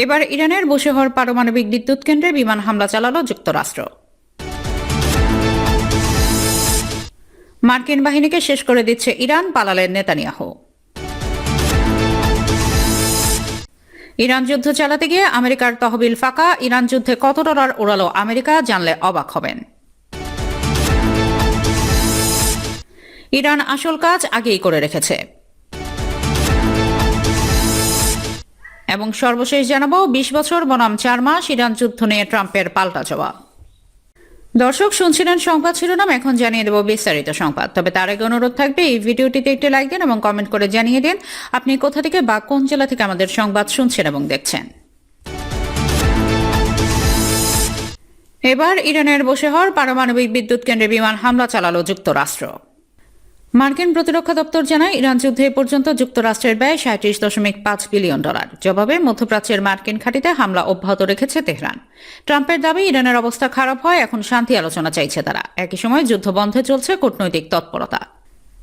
এবার ইরানের বুশেহর পারমাণবিক বিদ্যুৎ কেন্দ্রে বিমান হামলা চালালো যুক্তরাষ্ট্র। মার্কিন বাহিনীকে শেষ করে দিচ্ছে ইরান, পালালেন নেতানিয়াহু। ইরান যুদ্ধ চালাতে গিয়ে আমেরিকার তহবিল ফাঁকা, ইরান যুদ্ধে কত ডলার উড়ালো আমেরিকা, জানলে অবাক হবেন। ইরান আসল কাজ আগেই করে রেখেছে। এবং সর্বশেষ জানাবো ২০ বছর বনাম ৪ মাস, ইরান যুদ্ধ নিয়ে ট্রাম্পের পাল্টা জবাব। দর্শক শুনছিলেন সংবাদ শিরোনাম, এখন জানিয়ে দেব বিস্তারিত সংবাদ। তবে তার আগে অনুরোধ থাকবে এই ভিডিওটিতে একটি লাইক দিন এবং কমেন্ট করে জানিয়ে দিন আপনি কোথা থেকে বা কোন জেলা থেকে আমাদের সংবাদ শুনছেন এবং দেখছেন। এবার ইরানের বুশেহর পারমাণবিক বিদ্যুৎ কেন্দ্রে বিমান হামলা চালালো যুক্তরাষ্ট্র। মার্কিন প্রতিরক্ষা দপ্তর জানায় ইরান যুদ্ধে এ পর্যন্ত যুক্তরাষ্ট্রের ব্যয় ৩৭.৫ বিলিয়ন ডলার। জবাবে মধ্যপ্রাচ্যের মার্কিন ঘাঁটিতে হামলা অব্যাহত রেখেছে তেহরান। ট্রাম্পের দাবি ইরানের অবস্থা খারাপ হয়, এখন শান্তি আলোচনা চাইছে তারা। একই সময় যুদ্ধ বন্ধে চলছে কূটনৈতিক তৎপরতা।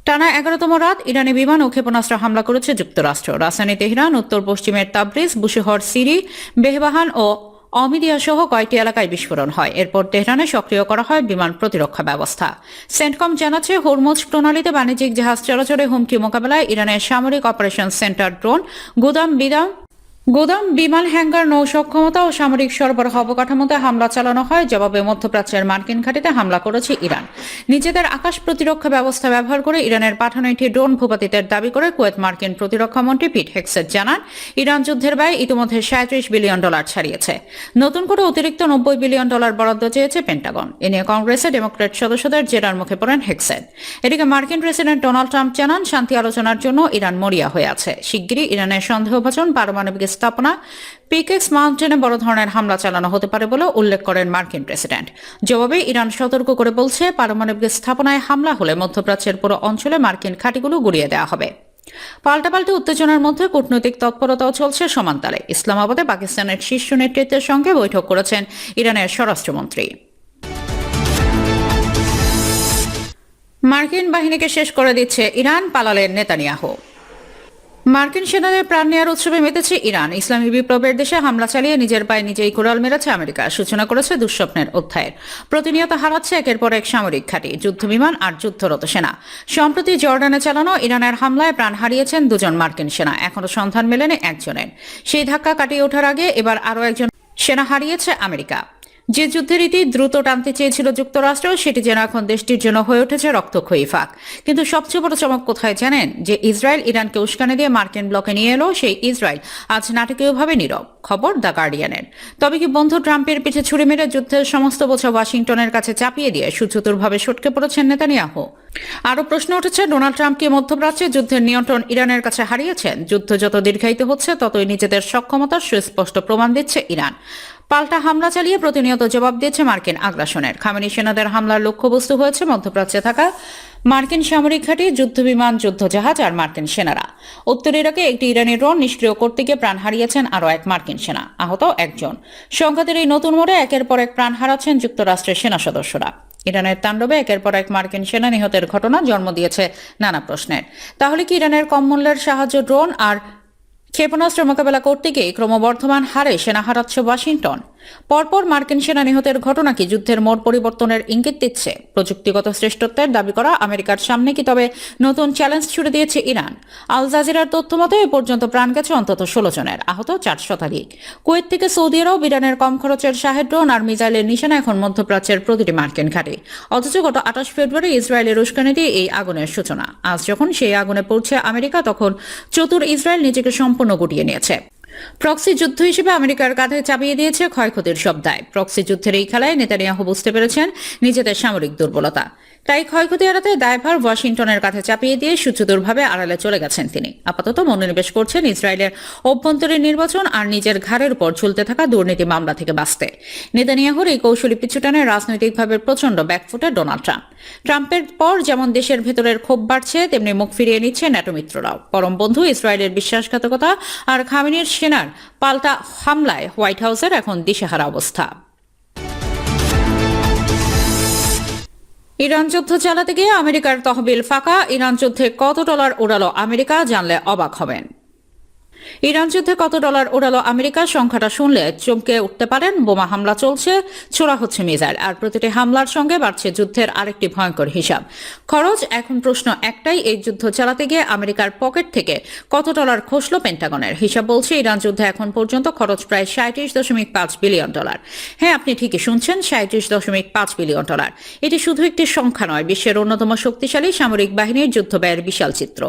টানা ১১তম রাত ইরানি বিমান ও ক্ষেপণাস্ত্র হামলা করেছে যুক্তরাষ্ট্র। রাজধানী তেহরান, উত্তর পশ্চিমের তাবরিজ, বুশেহর, সিরি, বেহবাহান ও অমিদিয়া সহ কয়েকটি এলাকায় বিস্ফোরণ হয়। এরপর তেহরানে সক্রিয় করা হয় বিমান প্রতিরক্ষা ব্যবস্থা। সেন্টকম জানাচ্ছে হরমুজ প্রণালীতে বাণিজ্যিক জাহাজ চলাচলে হুমকি মোকাবেলায় ইরানের সামরিক অপারেশন সেন্টার ড্রোন, গুদাম, বিমান হ্যাঙ্গার, নৌ সক্ষমতা ও সামরিক সরবরাহ অবকাঠামোতে হামলা চালানো হয়। জবাবে মধ্যপ্রাচ্যের মার্কিন ঘাঁটিতে হামলা করেছে ইরান। নিজেদের আকাশ প্রতিরক্ষা ব্যবস্থা ব্যবহার করে ইরানের পাঠানো একটি ড্রোন ভূপাতিতের দাবি করে কুয়েত মার্কিন প্রতিরক্ষা মন্ত্রী পিট হেগসেট জানান, ইরান যুদ্ধের ব্যয় ইতিমধ্যে ৩৭ বিলিয়ন ডলার ছাড়িয়েছে। নতুন করে অতিরিক্ত ৯০ বিলিয়ন ডলার বরাদ্দ চেয়েছে পেন্টাগন। এ নিয়ে কংগ্রেসে ডেমোক্র্যাট সদস্যদের জেরার মুখে পড়েন হেগসেট। এদিকে মার্কিন প্রেসিডেন্ট ডোনাল্ড ট্রাম্প জানান, শান্তি আলোচনার জন্য ইরান মরিয়া হয়ে আছে। শিগগিরই ইরানের সন্দেহভাজন পারমাণবিক স্থাপনা পিকেক্স মাউন্টেনে বড় ধরনের হামলা চালানো হতে পারে বলে উল্লেখ করেন মার্কিন প্রেসিডেন্ট। জবাবে ইরান সতর্ক করে বলছে, পারমাণবিক স্থাপনায় হামলা হলে মধ্যপ্রাচ্যের পুরো অঞ্চলে মার্কিন ঘাঁটিগুলো গুড়িয়ে দেওয়া হবে। পাল্টাপাল্টি উত্তেজনার মধ্যে কূটনৈতিক তৎপরতাও চলছে সমান্তালে। ইসলামাবাদে পাকিস্তানের শীর্ষ নেতৃত্বের সঙ্গে বৈঠক করেছেন ইরানের স্বরাষ্ট্রমন্ত্রী। মার্কিন বাহিনীকে শেষ করে দিচ্ছে ইরান, পালালেন নেতানিয়াহু। মার্কিন সেনাদের প্রাণ নেওয়ার উৎসবে মেতেছে ইরান। ইসলামী বিপ্লবের দেশে হামলা চালিয়ে নিজের পায়ে নিজেই কুড়াল মেরেছে আমেরিকা। সূচনা করেছে দুঃস্বপ্নের অধ্যায়ের। প্রতিনিয়ত হারাচ্ছে একের পর এক সামরিক ঘাঁটি, যুদ্ধবিমান আর যুদ্ধরত সেনা। সম্প্রতি জর্ডানে চালানো ইরানের হামলায় প্রাণ হারিয়েছেন ২ মার্কিন সেনা। এখনো সন্ধান মেলেনি একজনের। সেই ধাক্কা কাটিয়ে ওঠার আগে এবার আরও একজন সেনা হারিয়েছে আমেরিকা। যে যুদ্ধের ইতি দ্রুত টানতে চেয়েছিল যুক্তরাষ্ট্র, সেটি যেন এখন দেশটির জন্য হয়ে উঠেছে রক্তক্ষয়ী ফাঁক। কিন্তু সবচেয়ে বড় চমক কোথায় জানেন? যে ইসরায়েল ইরানকে উস্কানি দিয়ে মার্কিন ব্লকে নিয়ে এলো, সেই ইসরায়েল আজ নাটকীয়ভাবে নীরব। খবর দ্য গার্ডিয়ানের। তবে কি বন্ধু ট্রাম্পের পিঠে ছুরি মেরে যুদ্ধের সমস্ত বোঝা ওয়াশিংটনের কাছে চাপিয়ে দিয়ে সুচতুরভাবে সটকে পড়েছেন নেতানিয়াহু? আরও প্রশ্ন উঠেছে, ডোনাল্ড ট্রাম্প কি মধ্যপ্রাচ্যে যুদ্ধের নিয়ন্ত্রণ ইরানের কাছে হারিয়েছেন? যুদ্ধ যত দীর্ঘায়িত হচ্ছে ততই নিজেদের সক্ষমতার সুস্পষ্ট প্রমাণ দিচ্ছে ইরান। পাল্টা হামলা চালিয়ে প্রতিনিয়ত জবাব দিয়েছে মার্কিন আগ্রাসনের। খামেনি সেনাদের হামলার লক্ষ্যবস্তু হয়েছে মধ্যপ্রাচ্যে থাকা মার্কিন সামরিক ঘাঁটি, যুদ্ধবিমান, যুদ্ধজাহাজ আর মার্কিন সেনারা। উত্তর ইরাকে একটি ইরানি ড্রোন নিষ্ক্রিয় করতে গিয়ে প্রাণ হারিয়েছেন আরও এক মার্কিন সেনা, আহত একজন। সংঘাতের এই নতুন মোড়ে একের পর এক প্রাণ হারাচ্ছেন যুক্তরাষ্ট্রের সেনা সদস্যরা। ইরানের তাণ্ডবে একের পর এক মার্কিন সেনা নিহতের ঘটনা জন্ম দিয়েছে নানা প্রশ্নের। তাহলে কি ইরানের কম মূল্যের সাহায্য ড্রোন আর ক্ষেপণাস্ত্র মোকাবেলা করতে গিয়ে ক্রমবর্ধমান হারে সেনা হারাচ্ছে ওয়াশিংটন? পরপর মার্কিন সেনা নিহতের ঘটনা কি যুদ্ধের মোড় পরিবর্তনের ইঙ্গিত দিচ্ছে? প্রযুক্তিগত শ্রেষ্ঠত্বের দাবি করা আমেরিকার সামনে কি তবে নতুন চ্যালেঞ্জ ছুড়ে দিয়েছে ইরান? আল জাজিরার তথ্য মতে এ পর্যন্ত প্রাণ গেছে অন্তত ১৬ জনের, আহত ৪ শতাধিক। কুয়েত থেকে সৌদি আরব ইরানের কম খরচের শাহেদ ড্রোন আর মিসাইলের নিশানা এখন মধ্যপ্রাচ্যের প্রতিটি মার্কিন ঘাঁটি। অথচ গত ২৮ ফেব্রুয়ারি ইসরায়েলের উস্কানি দিয়ে এই আগুনের সূচনা। আজ যখন সেই আগুনে পড়ছে আমেরিকা, তখন চতুর ইসরায়েল নিজেকে সম্পূর্ণ গুটিয়ে নিয়েছে। প্রক্সি যুদ্ধ হিসেবে আমেরিকার কাঁধে চাপিয়ে দিয়েছে ক্ষয়ক্ষতির সব দায়। প্রক্সি যুদ্ধের এই খেলায় নেতানিয়াহু বুঝতে পেরেছেন নিজেদের সামরিক দুর্বলতা। তাই ক্ষয়ক্ষতি এড়াতে দায়ভার ওয়াশিংটনের কাঁধে চাপিয়ে দিয়ে সুচতুরভাবে আড়ালে চলে গেছেন তিনি। আপাতত মনোনিবেশ করছেন ইসরায়েলের অভ্যন্তরীণ নির্বাচন আর নিজের ঘাড়ের উপর ঝুলতে থাকা দুর্নীতি মামলা থেকে বাঁচতে। নেতানিয়াহুর এই কৌশলী পিছুটানে রাজনৈতিকভাবে প্রচণ্ড ব্যাকফুটে ডোনাল্ড ট্রাম্প। ট্রাম্পের পর যেমন দেশের ভেতরের ক্ষোভ বাড়ছে, তেমনি মুখ ফিরিয়ে নিচ্ছে ন্যাটো মিত্ররাও। পরম বন্ধু ইসরায়েলের বিশ্বাসঘাতকতা আর খামেনির সেনার পাল্টা হামলায় হোয়াইট হাউসের এখন দিশেহারা অবস্থা। ইরান যুদ্ধ চালাতে গিয়ে আমেরিকার তহবিল ফাঁকা, ইরান যুদ্ধে কত ডলার উড়ালো আমেরিকা, জানলে অবাক হবেন। ইরান যুদ্ধে কত ডলার ওড়ালো আমেরিকা সংখ্যাটা শুনলে চমকে উঠতে পারেন। বোমা হামলা চলছে, ছোড়া হচ্ছে মিসাইল, আর প্রতিটি হামলার সঙ্গে বাড়ছে যুদ্ধের আরেকটি ভয়ঙ্কর হিসাব। খরচ এখন প্রশ্ন একটাই, এই যুদ্ধ চালাতে গিয়ে আমেরিকার পকেট থেকে কত ডলার খসল পেন্টাগনের। হিসাব বলছে ইরান যুদ্ধে এখন পর্যন্ত খরচ প্রায় 37.5 বিলিয়ন ডলার। হ্যাঁ, আপনি ঠিকই শুনছেন, 37.5 বিলিয়ন ডলার। এটি শুধু একটি সংখ্যা নয়, বিশ্বের অন্যতম শক্তিশালী সামরিক বাহিনীর যুদ্ধ ব্যয়ের বিশাল চিত্র।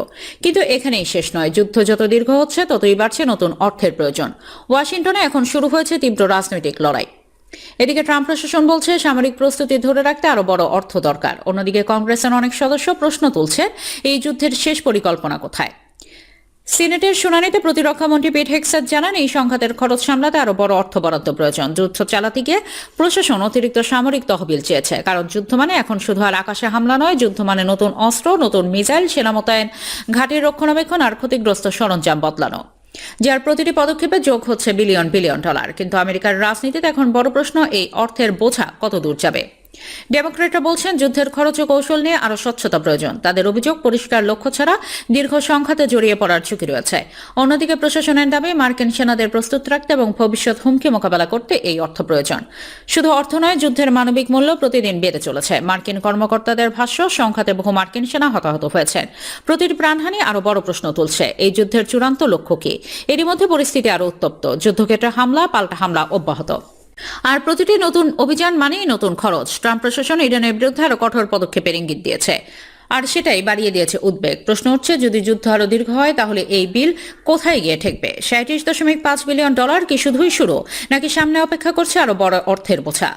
কিন্তু এখানেই শেষ নয়, যুদ্ধ যত দীর্ঘ হচ্ছে ততই বাড়ছে নতুন অর্থের প্রয়োজন। ওয়াশিংটনে এখন শুরু হয়েছে তীব্র রাজনৈতিক লড়াই। এদিকে ট্রাম্প প্রশাসন বলছে সামরিক প্রস্তুতি ধরে রাখতে আরো বড় অর্থ দরকার। অন্যদিকে কংগ্রেসের অনেক সদস্য প্রশ্ন তুলছে, এই যুদ্ধের শেষ পরিকল্পনা কোথায়? সিনেটের শুনানিতে প্রতিরক্ষামন্ত্রী পিট হেগসেট জানান, এই সংঘাতের খরচ সামলাতে আরো বড় অর্থ বরাদ্দ প্রয়োজন। যুদ্ধ চালাতে গিয়ে প্রশাসন অতিরিক্ত সামরিক তহবিল চেয়েছে, কারণ যুদ্ধ মানে এখন শুধু আর আকাশে হামলা নয়, যুদ্ধ মানে নতুন অস্ত্র, নতুন মিসাইল, সেনা মোতায়েন, ঘাটির রক্ষণাবেক্ষণ আর ক্ষতিগ্রস্ত সরঞ্জাম বদলানো, যার প্রতিটি পদক্ষেপে যোগ হচ্ছে বিলিয়ন বিলিয়ন ডলার। কিন্তু আমেরিকার রাজনীতিতে এখন বড় প্রশ্ন, এই অর্থের বোঝা কত দূর যাবে। ডেমোক্রেটরা বলছেন যুদ্ধের খরচ ও কৌশল নিয়ে আরো স্বচ্ছতা প্রয়োজন। তাদের অভিযোগ, পরিষ্কার লক্ষ্য ছাড়া দীর্ঘ সংঘাতে জড়িয়ে পড়ার ঝুঁকি রয়েছে। অন্যদিকে প্রশাসনের দাবি মার্কিন সেনাদের প্রস্তুত রাখতে এবং ভবিষ্যৎ হুমকি মোকাবেলা করতে এই অর্থ প্রয়োজন। শুধু অর্থ নয়, যুদ্ধের মানবিক মূল্য প্রতিদিন বেড়ে চলেছে। মার্কিন কর্মকর্তাদের ভাষ্য, সংঘাতে বহু মার্কিন সেনা হতাহত হয়েছেন। প্রতিটি প্রাণহানি আরো বড় প্রশ্ন তুলছে, এই যুদ্ধের চূড়ান্ত লক্ষ্য কি। এরই মধ্যে পরিস্থিতি আরো উত্তপ্ত, যুদ্ধক্ষেত্রে হামলা পাল্টা হামলা অব্যাহত, আর প্রতিটি নতুন অভিযান মানেই নতুন খরচ। ট্রাম্প প্রশাসন ইরানের বিরুদ্ধে আরো কঠোর পদক্ষেপের ইঙ্গিত দিয়েছে, আর সেটাই বাড়িয়ে দিয়েছে উদ্বেগ। প্রশ্ন উঠছে, যদি যুদ্ধ আরো দীর্ঘ হয় তাহলে এই বিল কোথায় গিয়ে ঠেকবে? 37.5 বিলিয়ন ডলার কি শুধুই শুরু, নাকি সামনে অপেক্ষা করছে আরো বড় অর্থের বোঝা?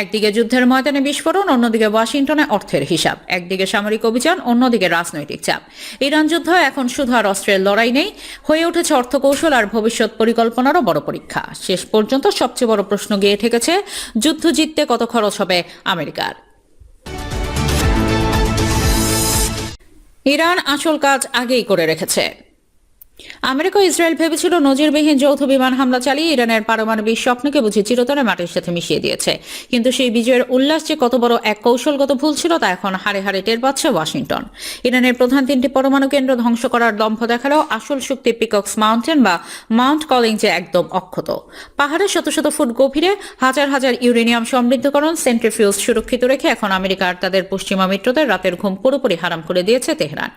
একদিকে যুদ্ধের ময়দানে বিস্ফোরণ, অন্যদিকে ওয়াশিংটনে অর্থের হিসাব। একদিকে সামরিক অভিযান, অন্যদিকে রাজনৈতিক চাপ। ইরান যুদ্ধ এখন শুধু আর অস্ত্রের লড়াই নেই, হয়ে উঠেছে অর্থকৌশল আর ভবিষ্যৎ পরিকল্পনারও বড় পরীক্ষা। শেষ পর্যন্ত সবচেয়ে বড় প্রশ্ন গিয়ে ঠেকেছে, যুদ্ধ জিততে কত খরচ হবে আমেরিকার। ইরান আসল কাজ আগেই করে রেখেছে। আমেরিকা ও ইসরায়েল ভেবেছিল নজিরবিহীন যৌথ বিমান হামলা চালিয়ে ইরানের পারমাণবিক স্বপ্নকে বুঝি চিরতরে মাটির সাথে মিশিয়ে দিয়েছে। কিন্তু সেই বিজয়ের উল্লাস যে কত বড় এক কৌশলগত ভুল ছিল তা এখন হাড়ে হাড়ে টের পাচ্ছে ওয়াশিংটন। ইরানের প্রধান 3টি পরমাণু কেন্দ্র ধ্বংস করার দম্ভ দেখালেও আসল শক্তি পিকক্স মাউন্টেন বা মাউন্ট কলিং যে একদম অক্ষত। পাহাড়ে শত শত ফুট গভীরে হাজার হাজার ইউরেনিয়াম সমৃদ্ধকরণ সেন্ট্রিফিউজ সুরক্ষিত রেখে এখন আমেরিকা আর তাদের পশ্চিমা মিত্রদের রাতের ঘুম পুরোপুরি হারাম করে দিয়েছে তেহরান।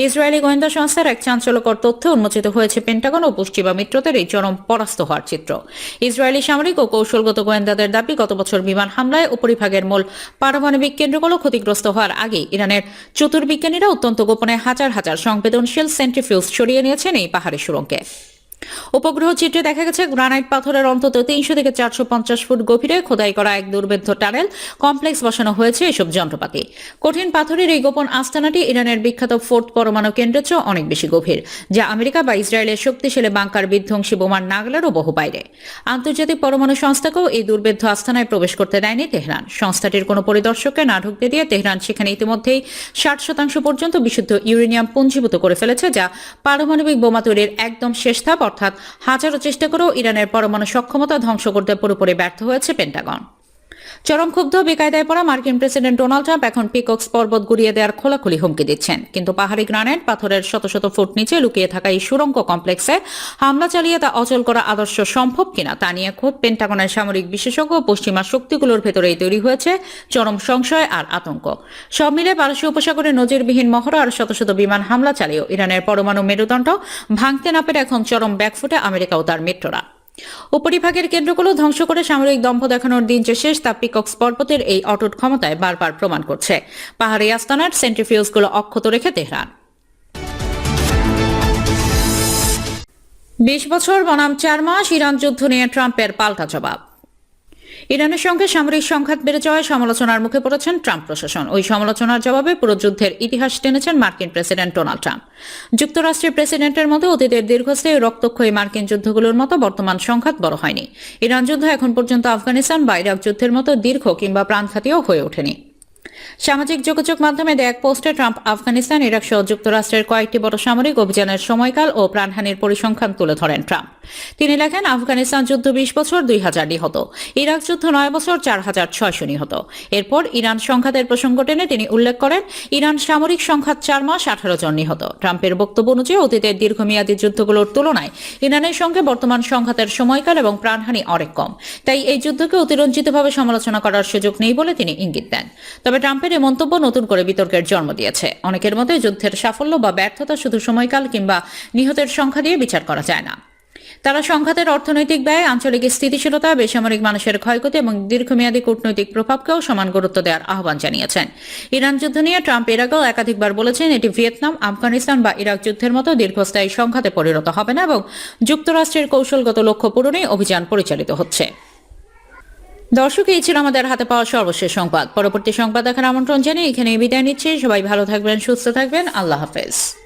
ইসরায়েলি গোয়েন্দা সংস্থার এক চাঞ্চল্যকর তথ্য উন্মোচিত হয়েছে পেন্টাগন ও পশ্চিমা মিত্রদের এই চরম পরাস্ত হওয়ার চিত্র। ইসরায়েলি সামরিক ও কৌশলগত গোয়েন্দাদের দাবি, গত বছর বিমান হামলায় উপরিভাগের মূল পারমাণবিক কেন্দ্রগুলো ক্ষতিগ্রস্ত হওয়ার আগেই ইরানের চতুর্বিজ্ঞানীরা অত্যন্ত গোপনে হাজার হাজার সংবেদনশীল সেন্ট্রিফিউজ সরিয়ে নিয়েছেন এই পাহাড়ি সুড়ঙ্গে। উপগ্রহ চিত্রে দেখা গেছে গ্রানাইট পাথরের অন্তত 300 থেকে 450 ফুট গভীরে খোদাই করা এক দুর্ভেদ্য টানেল কমপ্লেক্স বসানো হয়েছে এসব যন্ত্রপাতি। কঠিন পাথরের এই গোপন আস্তানাটি ইরানের বিখ্যাত ফোর্থ পরমাণু কেন্দ্রের চেয়ে অনেক বেশি গভীর, যা আমেরিকা বা ইসরায়েলের শক্তিশালী বাংকার বিধ্বংসী বোমার নাগালেরও বহু বাইরে। আন্তর্জাতিক পরমাণু সংস্থাকেও এই দুর্ভেদ্য আস্তানায় প্রবেশ করতে দেয়নি তেহরান। সংস্থাটির কোনো পরিদর্শককে না ঢুকতে দিয়ে তেহরান সেখানে ইতিমধ্যেই 60% পর্যন্ত বিশুদ্ধ ইউরেনিয়াম পুঞ্জীভূত করে ফেলেছে, যা পারমাণবিক বোমা তৈরির একদম শেষ ধাপ। অর্থাৎ হাজারো চেষ্টা করেও ইরানের পরমাণু সক্ষমতা ধ্বংস করতে পুরোপুরি ব্যর্থ হয়েছে পেন্টাগন। চরম ক্ষুব্ধ বেকায়দায় পড়া মার্কিন প্রেসিডেন্ট ডোনাল্ড ট্রাম্প এখন পিকক্স পর্বত গুড়িয়ে দেওয়ার খোলাখুলি হুমকি দিচ্ছেন। কিন্তু পাহাড়ি গ্রানাইট পাথরের শত শত ফুট নিচে লুকিয়ে থাকা এই সুড়ঙ্গ কমপ্লেক্সে হামলা চালিয়ে তা অচল করা আদর্শ সম্ভব কিনা তা নিয়ে খোদ পেন্টাগনের সামরিক বিশেষজ্ঞ পশ্চিমা শক্তিগুলোর ভেতরেই তৈরি হয়েছে চরম সংশয় আর আতঙ্ক। সব মিলে পারস্য উপসাগরে নজিরবিহীন মহড়া আর শত শত বিমান হামলা চালিয়েও ইরানের পরমাণু মেরুদণ্ড ভাঙতে না পেরে এখন চরম ব্যাকফুটে আমেরিকা ও তার মিত্ররা। উপরিভাগের কেন্দ্রগুলো ধ্বংস করে সামরিক দম্ভ দেখানোর দিন যে শেষ, তা পিকক্স পর্বতের এই অটুট ক্ষমতায় বারবার প্রমাণ করছে। পাহাড়ি আস্তানার সেন্ট্রিফিউজগুলো অক্ষত রেখে তেহরান। 20 বছর বনাম 4 মাস, ইরান যুদ্ধ নিয়ে ট্রাম্পের পাল্টা জবাব। ইরানের সঙ্গে সামরিক সংঘাত বেড়ে যাওয়ায় সমালোচনার মুখে পড়েছেন ট্রাম্প প্রশাসন। ওই সমালোচনার জবাবে পুরো যুদ্ধের ইতিহাস টেনেছেন মার্কিন প্রেসিডেন্ট ডোনাল্ড ট্রাম্প। যুক্তরাষ্ট্রের প্রেসিডেন্টের মতো অতীতের দীর্ঘস্থায়ী রক্তক্ষয়ী মার্কিন যুদ্ধগুলোর মতো বর্তমান সংঘাত বড় হয়নি। ইরান যুদ্ধ এখন পর্যন্ত আফগানিস্তান বা ইরাক যুদ্ধের মতো দীর্ঘ কিংবা প্রাণঘাতীও হয়ে ওঠেনি। সামাজিক যোগাযোগ মাধ্যমে দেয়া এক পোস্টে ট্রাম্প আফগানিস্তান, ইরাক সহ যুক্তরাষ্ট্রের কয়েকটি বড় সামরিক অভিযানের সময়কাল ও প্রাণহানির পরিসংখ্যান তুলে ধরেন ট্রাম্প। তিনি লেখেন, আফগানিস্তান যুদ্ধ 20 বছর, 2000 নিহত; ইরাক যুদ্ধ 9 বছর, 4600 নিহত। এরপর ইরান সংঘাতের প্রসঙ্গ টেনে তিনি উল্লেখ করেন, ইরান সামরিক সংঘাত 4 মাস, 18 জন নিহত। ট্রাম্পের বক্তব্য অনুযায়ী অতীতের দীর্ঘমেয়াদী যুদ্ধগুলোর তুলনায় ইরানের সঙ্গে বর্তমান সংঘাতের সময়কাল এবং প্রাণহানি অনেক কম। তাই এই যুদ্ধকে অতিরঞ্জিতভাবে সমালোচনা করার সুযোগ নেই বলে তিনি ইঙ্গিত দেন। তবে ট্রাম্পের এই মন্তব্য নতুন করে বিতর্কের জন্ম দিয়েছে। অনেকের মতে যুদ্ধের সাফল্য বা ব্যর্থতা শুধু সময়কাল কিংবা নিহতের সংখ্যা দিয়ে বিচার করা যায় না। তারা সংঘাতের অর্থনৈতিক ব্যয়, আঞ্চলিক স্থিতিশীলতা, বেসামরিক মানুষের ক্ষয়ক্ষতি এবং দীর্ঘমেয়াদী কূটনৈতিক প্রভাবকেও সমান গুরুত্ব দেওয়ার আহ্বান জানিয়েছেন। ইরান যুদ্ধ নিয়ে ট্রাম্প এর আগেও একাধিকবার বলেছেন, এটি ভিয়েতনাম, আফগানিস্তান বা ইরাক যুদ্ধের মতো দীর্ঘস্থায়ী সংঘাতে পরিণত হবে না এবং যুক্তরাষ্ট্রের কৌশলগত লক্ষ্য পূরণেই অভিযান পরিচালিত হচ্ছে। দর্শক, এই ছিল আমাদের হাতে পাওয়া সর্বশেষ সংবাদ। পরবর্তী সংবাদ দেখার আমন্ত্রণ জানিয়ে এখানে বিদায় নিচ্ছি। সবাই ভালো থাকবেন, সুস্থ থাকবেন। আল্লাহ হাফেজ।